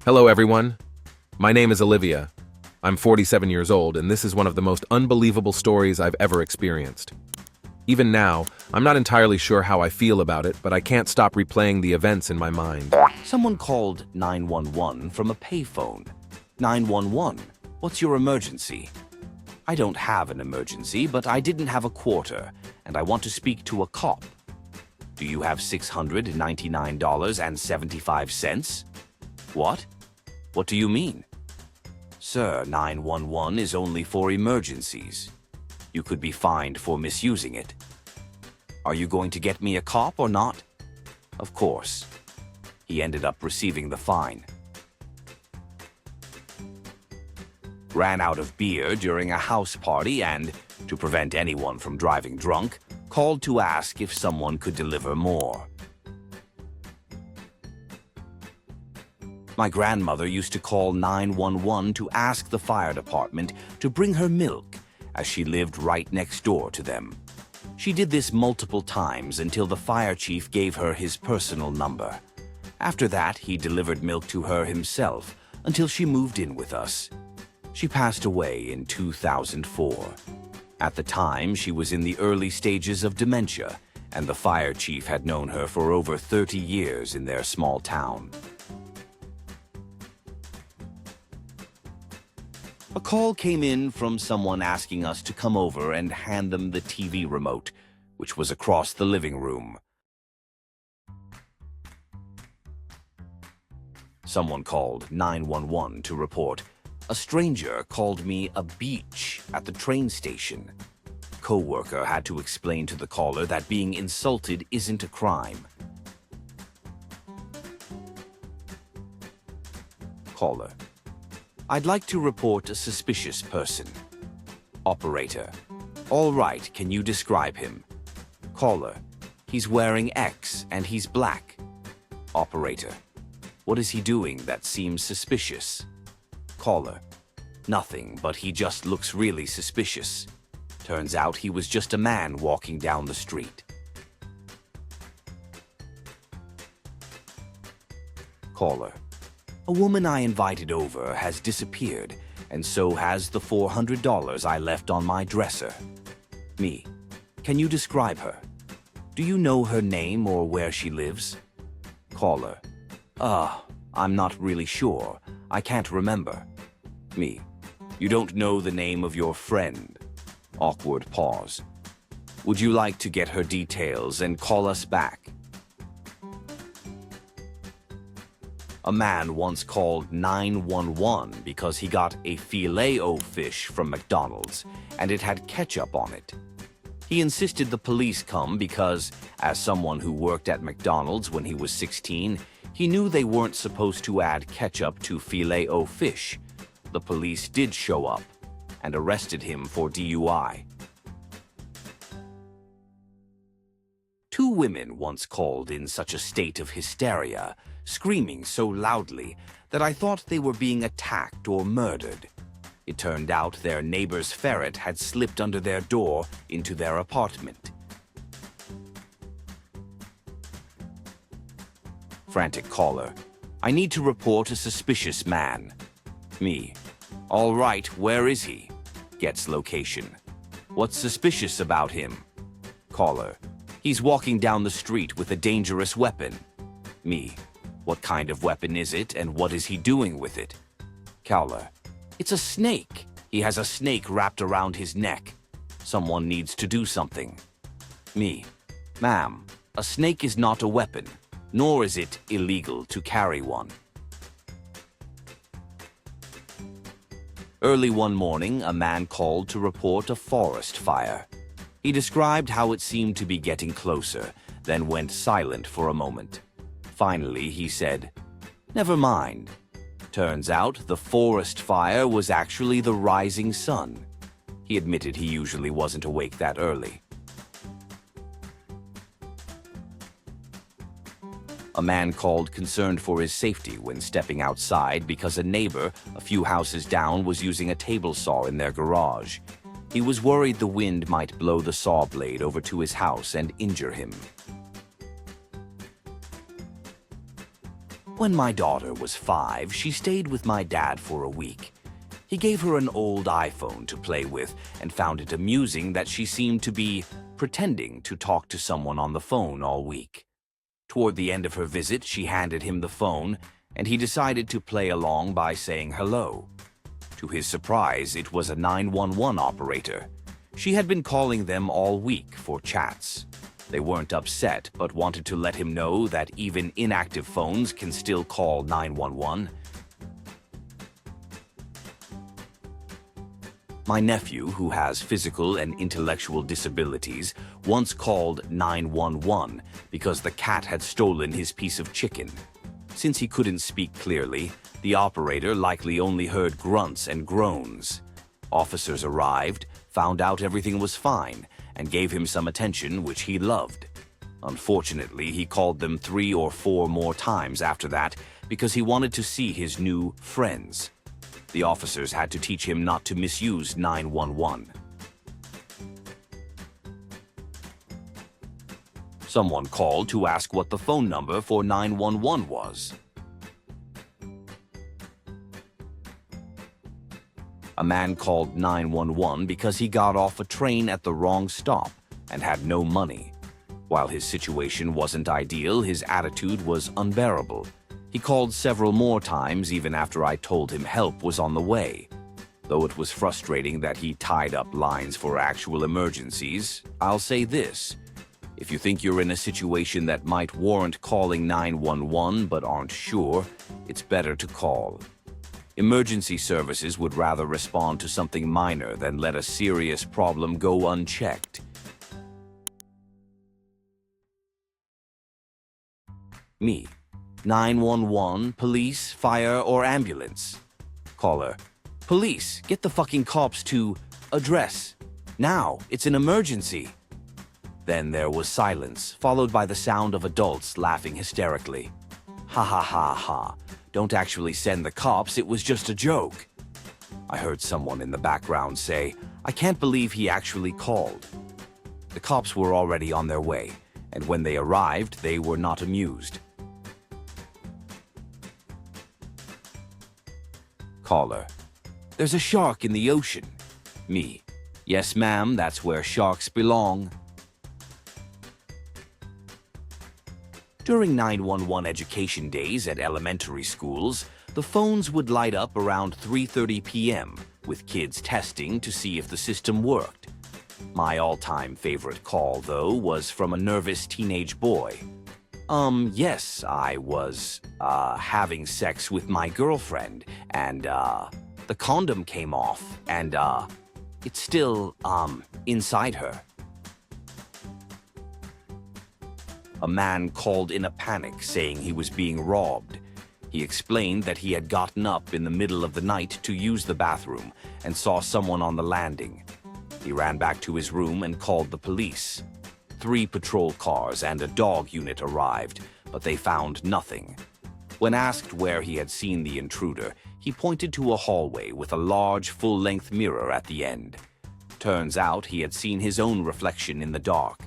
Hello, everyone. My name is Olivia. I'm 47 years old, and this is one of the most unbelievable stories I've ever experienced. Even now, I'm not entirely sure how I feel about it, but I can't stop replaying the events in my mind. Someone called 911 from a payphone. 911, what's your emergency? I don't have an emergency, but I didn't have a quarter, and I want to speak to a cop. Do you have $699.75? What? What do you mean? Sir, 911 is only for emergencies. You could be fined for misusing it. Are you going to get me a cop or not? Of course. He ended up receiving the fine. Ran out of beer during a house party and, to prevent anyone from driving drunk, called to ask if someone could deliver more. My grandmother used to call 911 to ask the fire department to bring her milk, as she lived right next door to them. She did this multiple times until the fire chief gave her his personal number. After that, he delivered milk to her himself until she moved in with us. She passed away in 2004. At the time, she was in the early stages of dementia, and the fire chief had known her for over 30 years in their small town. A call came in from someone asking us to come over and hand them the TV remote, which was across the living room. Someone called 911 to report, "A stranger called me a beach at the train station." Co-worker had to explain to the caller that being insulted isn't a crime. Caller: I'd like to report a suspicious person. Operator: All right, can you describe him? Caller: He's wearing X and he's black. Operator: What is he doing that seems suspicious? Caller: Nothing, but he just looks really suspicious. Turns out he was just a man walking down the street. Caller: A woman I invited over has disappeared, and so has the $400 I left on my dresser. Me: Can you describe her? Do you know her name or where she lives? Caller: I'm not really sure. I can't remember. Me: You don't know the name of your friend. Awkward pause. Would you like to get her details and call us back? A man once called 911 because he got a Filet-O-Fish from McDonald's and it had ketchup on it. He insisted the police come because, as someone who worked at McDonald's when he was 16, he knew they weren't supposed to add ketchup to Filet-O-Fish. The police did show up and arrested him for DUI. Two women once called in such a state of hysteria, screaming so loudly that I thought they were being attacked or murdered. It turned out their neighbor's ferret had slipped under their door into their apartment. Frantic caller: I need to report a suspicious man. Me: All right, where is he? Gets location. What's suspicious about him? Caller: He's walking down the street with a dangerous weapon. Me: What kind of weapon is it and what is he doing with it? Caller: It's a snake. He has a snake wrapped around his neck. Someone needs to do something. Me: Ma'am, a snake is not a weapon, nor is it illegal to carry one. Early one morning, a man called to report a forest fire. He described how it seemed to be getting closer, then went silent for a moment. Finally, he said, "Never mind." Turns out the forest fire was actually the rising sun. He admitted he usually wasn't awake that early. A man called concerned for his safety when stepping outside because a neighbor a few houses down was using a table saw in their garage. He was worried the wind might blow the saw blade over to his house and injure him. When my daughter was 5, she stayed with my dad for a week. He gave her an old iPhone to play with and found it amusing that she seemed to be pretending to talk to someone on the phone all week. Toward the end of her visit, she handed him the phone, and he decided to play along by saying hello. To his surprise, it was a 911 operator. She had been calling them all week for chats. They weren't upset, but wanted to let him know that even inactive phones can still call 911. My nephew, who has physical and intellectual disabilities, once called 911 because the cat had stolen his piece of chicken. Since he couldn't speak clearly, the operator likely only heard grunts and groans. Officers arrived, found out everything was fine, and gave him some attention, which he loved. Unfortunately, he called them 3 or 4 more times after that because he wanted to see his new friends. The officers had to teach him not to misuse 911. Someone called to ask what the phone number for 911 was. A man called 911 because he got off a train at the wrong stop and had no money. While his situation wasn't ideal, his attitude was unbearable. He called several more times even after I told him help was on the way. Though it was frustrating that he tied up lines for actual emergencies, I'll say this. If you think you're in a situation that might warrant calling 911 but aren't sure, it's better to call. Emergency services would rather respond to something minor than let a serious problem go unchecked. Me. 911, police, fire, or ambulance? Caller. Police, get the fucking cops to address. Now, it's an emergency. Then there was silence, followed by the sound of adults laughing hysterically. Ha ha ha ha. Don't actually send the cops, it was just a joke. I heard someone in the background say, I can't believe he actually called. The cops were already on their way, and when they arrived, they were not amused. Caller. There's a shark in the ocean. Me. Yes, ma'am, that's where sharks belong. During 911 education days at elementary schools, the phones would light up around 3:30 p.m. with kids testing to see if the system worked. My all-time favorite call, though, was from a nervous teenage boy. Yes, I was, having sex with my girlfriend, and, the condom came off, and, it's still, inside her. A man called in a panic saying he was being robbed. He explained that he had gotten up in the middle of the night to use the bathroom and saw someone on the landing. He ran back to his room and called the police. 3 patrol cars and a dog unit arrived, but they found nothing. When asked where he had seen the intruder, he pointed to a hallway with a large full-length mirror at the end. Turns out he had seen his own reflection in the dark.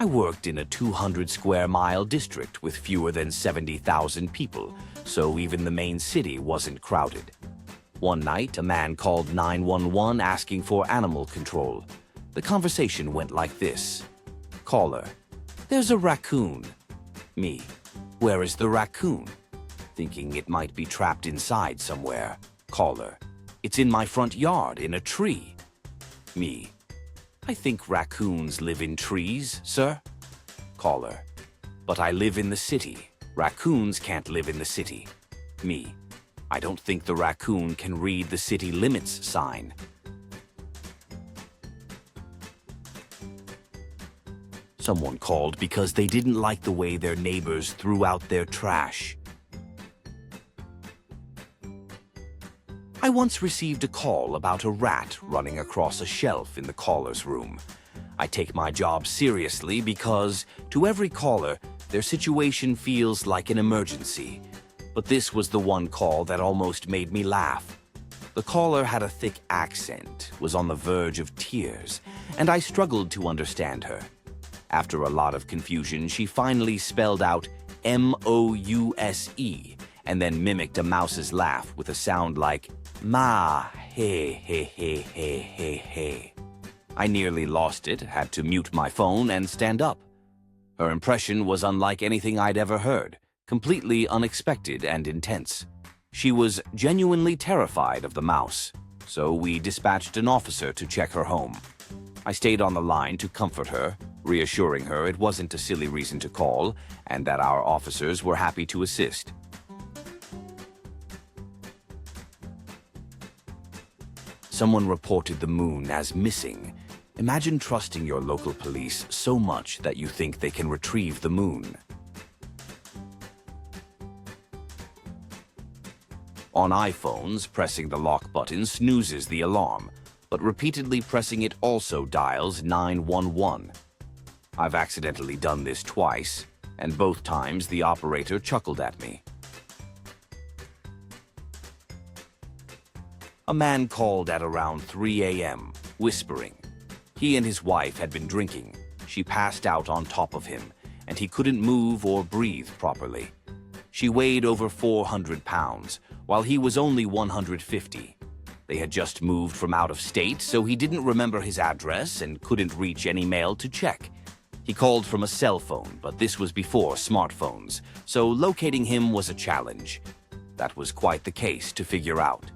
I worked in a 200-square-mile district with fewer than 70,000 people, so even the main city wasn't crowded. One night, a man called 911 asking for animal control. The conversation went like this. Caller. There's a raccoon. Me. Where is the raccoon? Thinking it might be trapped inside somewhere. Caller. It's in my front yard, in a tree. Me. I think raccoons live in trees, sir. Caller. But I live in the city. Raccoons can't live in the city. Me. I don't think the raccoon can read the city limits sign. Someone called because they didn't like the way their neighbors threw out their trash. I once received a call about a rat running across a shelf in the caller's room. I take my job seriously because, to every caller, their situation feels like an emergency. But this was the one call that almost made me laugh. The caller had a thick accent, was on the verge of tears, and I struggled to understand her. After a lot of confusion, she finally spelled out M-O-U-S-E and then mimicked a mouse's laugh with a sound like ma, he, he, he, he, he, he. I nearly lost it, had to mute my phone and stand up. Her impression was unlike anything I'd ever heard, completely unexpected and intense. She was genuinely terrified of the mouse, so we dispatched an officer to check her home. I stayed on the line to comfort her, reassuring her it wasn't a silly reason to call and that our officers were happy to assist. Someone reported the moon as missing. Imagine trusting your local police so much that you think they can retrieve the moon. On iPhones, pressing the lock button snoozes the alarm, but repeatedly pressing it also dials 911. I've accidentally done this twice, and both times the operator chuckled at me. A man called at around 3 a.m., whispering. He and his wife had been drinking. She passed out on top of him, and he couldn't move or breathe properly. She weighed over 400 pounds, while he was only 150. They had just moved from out of state, so he didn't remember his address and couldn't reach any mail to check. He called from a cell phone, but this was before smartphones, so locating him was a challenge. That was quite the case to figure out.